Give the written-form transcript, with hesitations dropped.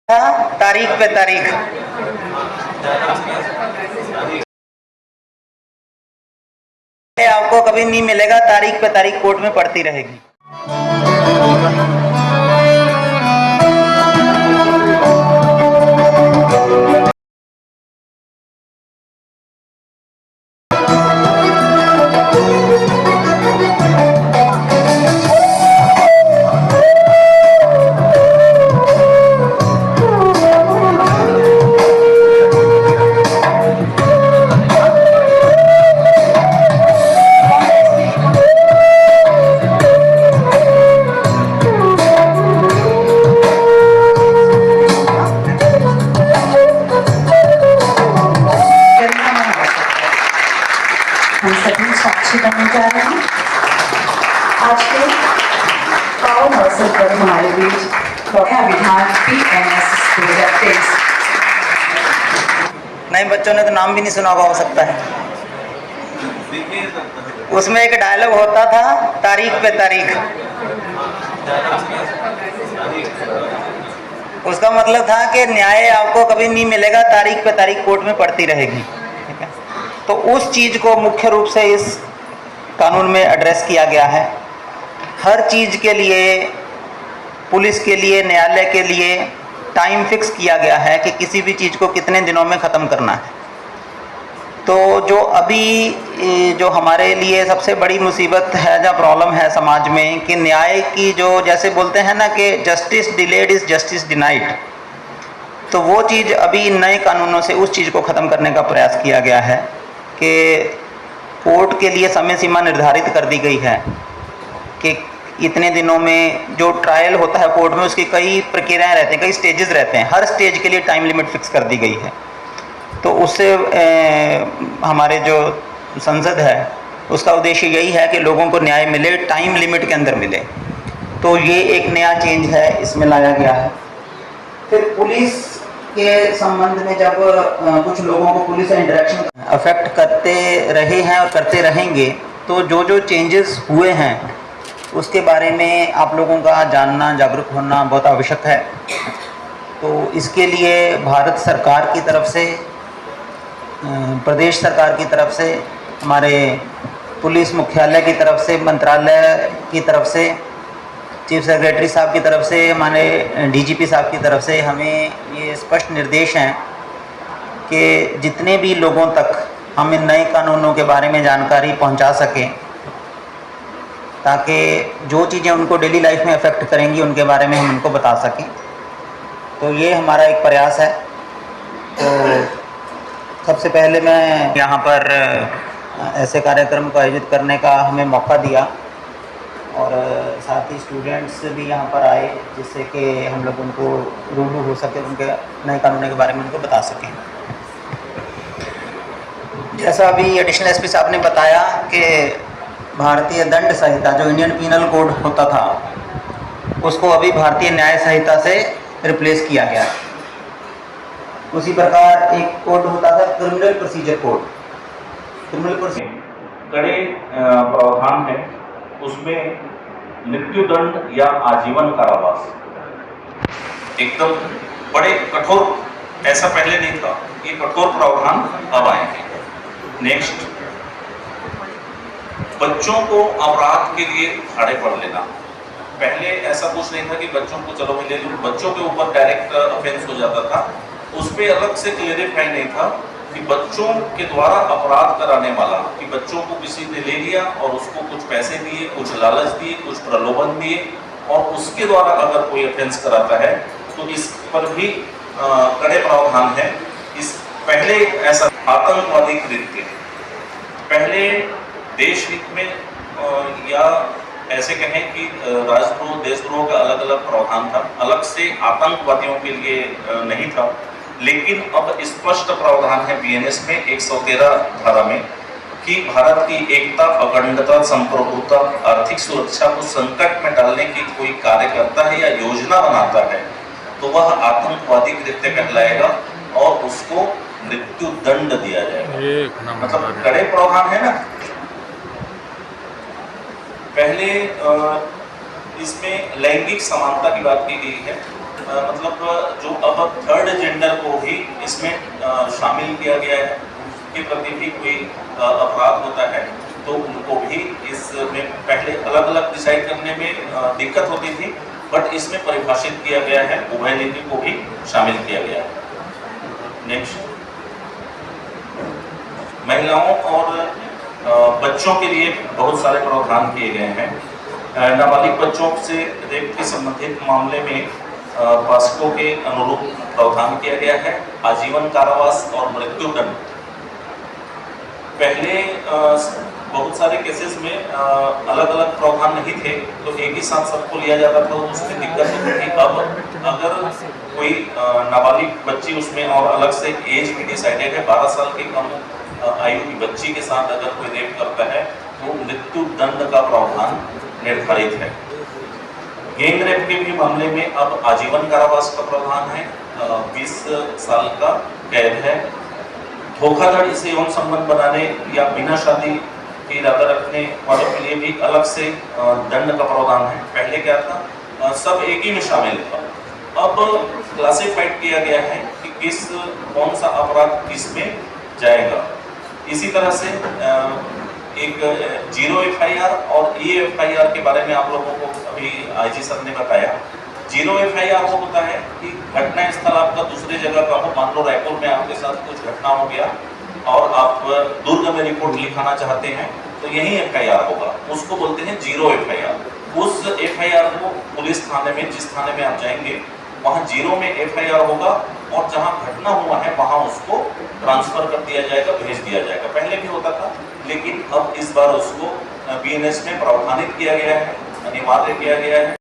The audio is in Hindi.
तारीख पे तारीख आपको कभी नहीं मिलेगा, तारीख पे तारीख कोर्ट में पड़ती रहेगी। हम सभी साक्षी बनने जा रहे हैं आज के पावन अवसर पर हमारे बीच विधान PNS 2023। नहीं, बच्चों ने तो नाम भी नहीं सुना होगा, हो सकता है। उसमें एक डायलॉग होता था, तारीख पे तारीख। उसका मतलब था कि न्याय आपको कभी नहीं मिलेगा, तारीख पे तारीख कोर्ट में पड़ती रहेगी। ठीक है, तो उस चीज को मुख्य रूप से इस कानून में एड्रेस किया गया है। हर चीज के लिए, पुलिस के लिए, न्यायालय के लिए टाइम फिक्स किया गया है कि किसी भी चीज को कितने दिनों में ख़त्म करना है। तो जो अभी जो हमारे लिए सबसे बड़ी मुसीबत है, जो प्रॉब्लम है समाज में, कि न्याय की जो, जैसे बोलते हैं ना कि justice delayed is justice denied, तो वो चीज़ अभी नए कानूनों से उस चीज़ को ख़त्म करने का प्रयास किया गया है कि कोर्ट के लिए समय सीमा निर्धारित कर दी गई है कि इतने दिनों में जो ट्रायल होता है कोर्ट में, उसकी कई प्रक्रियाएं रहती हैं, कई स्टेजेस रहते हैं, हर स्टेज के लिए टाइम लिमिट फिक्स कर दी गई है। तो उससे हमारे जो संसद है उसका उद्देश्य यही है कि लोगों को न्याय मिले, टाइम लिमिट के अंदर मिले। तो ये एक नया चेंज है, इसमें लाया गया है। फिर पुलिस के संबंध में जब कुछ लोगों को पुलिस से इंटरेक्शन अफेक्ट करते रहे हैं और करते रहेंगे, तो जो जो चेंजेस हुए हैं उसके बारे में आप लोगों का जानना, जागरूक होना बहुत आवश्यक है। तो इसके लिए भारत सरकार की तरफ से, प्रदेश सरकार की तरफ से, हमारे पुलिस मुख्यालय की तरफ से, मंत्रालय की तरफ से, चीफ सेक्रेटरी साहब की तरफ से, हमारे DGP साहब की तरफ से हमें ये स्पष्ट निर्देश हैं कि जितने भी लोगों तक हम इन नए कानूनों के बारे में जानकारी पहुंचा सकें, ताकि जो चीज़ें उनको डेली लाइफ में अफेक्ट करेंगी उनके बारे में हम उनको बता सकें। तो ये हमारा एक प्रयास है। तो सबसे पहले मैं यहाँ पर ऐसे कार्यक्रम को आयोजित करने का हमें मौका दिया, और साथ ही स्टूडेंट्स भी यहाँ पर आए, जिससे कि हम लोग उनको रूबरू हो सके, उनके नए कानूनों के बारे में उनको बता सकें। जैसा अभी एडिशनल SP साहब ने बताया कि भारतीय दंड संहिता, जो इंडियन पीनल कोड होता था, उसको अभी भारतीय न्याय संहिता से रिप्लेस किया गया। उसी प्रकार एक कोड होता था, criminal procedure code. Criminal procedure कड़े प्रावधान है, उसमें मृत्युदंड या आजीवन कारावास, एकदम बड़े कठोर, ऐसा पहले नहीं था, ये कठोर प्रावधान अब आए हैं। नेक्स्ट, बच्चों को अपराध के लिए खड़े पड़ लेना। पहले ऐसा कुछ नहीं था कि बच्चों को चलो मैं ले लूं, बच्चों के ऊपर डायरेक्ट ऑफेंस हो जाता था। उस पर अलग से क्लेरिफाई नहीं था कि बच्चों के द्वारा अपराध कराने वाला, कि बच्चों को किसी ने ले लिया और उसको कुछ पैसे दिए, कुछ लालच दिए, कुछ प्रलोभन दिए, और उसके द्वारा अगर कोई ऑफेंस कराता है तो इस पर भी कड़े प्रावधान है। इस पहले ऐसा आतंकवादी कृत्य, पहले देश हित में या ऐसे कहें कि राष्ट्रद्रोह, देशद्रोह का अलग अलग प्रावधान था, अलग से आतंकवादियों के लिए नहीं था। लेकिन अब स्पष्ट प्रावधान है BNS में 113 धारा में कि भारत की एकता, अखंडता, संप्रभुता, आर्थिक सुरक्षा को संकट में डालने की कोई कार्य करता है या योजना बनाता है तो वह आतंकवादी कृत्य कहलाएगा और उसको मृत्यु दंड दिया जाएगा। मतलब कड़े प्रावधान है ना। पहले इसमें लैंगिक समानता की बात की गई है, मतलब जो अब थर्ड जेंडर को भी इसमें शामिल किया गया है, उनके प्रति भी कोई अपराध होता है तो उनको भी इसमें पहले अलग अलग डिसाइड करने में दिक्कत होती थी, बट इसमें परिभाषित किया गया है, उभय लिंग को भी शामिल किया गया है। नेक्स्ट, महिलाओं और बच्चों के लिए बहुत सारे प्रावधान किए गए हैं। नाबालिग बच्चों से रेप के संबंधित मामले में पास्को के अनुरूप प्रावधान किया गया है, आजीवन कारावास और मृत्युदंड। पहले बहुत सारे केसेस में अलग अलग प्रावधान नहीं थे, तो एक ही साथ सबको लिया जाता था, उसमें दिक्कत नहीं थी। अब अगर कोई नाबालिग बच्ची उसमें और अलग से एज भी डिसाइडेड है, 12 साल की कम आयु की बच्ची के साथ अगर कोई रेप करता है तो मृत्यु दंड का प्रावधान निर्धारित है। गैंग रेप के भी मामले में अब आजीवन कारावास का प्रावधान है, 20 साल का कैद है। धोखाधड़ी से यौन संबंध बनाने या बिना शादी के इरादा रखने वालों के लिए भी अलग से दंड का प्रावधान है। पहले क्या था, सब एक ही में शामिल था, अब क्लासिफाइड किया गया है कि कौन सा अपराध किस में जाएगा। इसी तरह से एक 0 FIR और E FIR के बारे में आप लोगों को अभी IG सर ने बताया। 0 FIR वो होता है कि घटना स्थल आपका दूसरी जगह का हो, मान लो रायपुर में आपके साथ कुछ घटना हो गया और आप दुर्ग में रिपोर्ट लिखाना चाहते हैं तो यही FIR होगा, उसको बोलते हैं 0 FIR। उस FIR को पुलिस थाने में, जिस थाने में आप जाएंगे वहाँ 0 में FIR होगा और जहाँ घटना हुआ है वहाँ उसको ट्रांसफर कर दिया जाएगा, भेज दिया जाएगा। पहले भी होता था, लेकिन अब इस बार उसको BNS में प्रावधानित किया गया है, अनिवार्य किया गया है।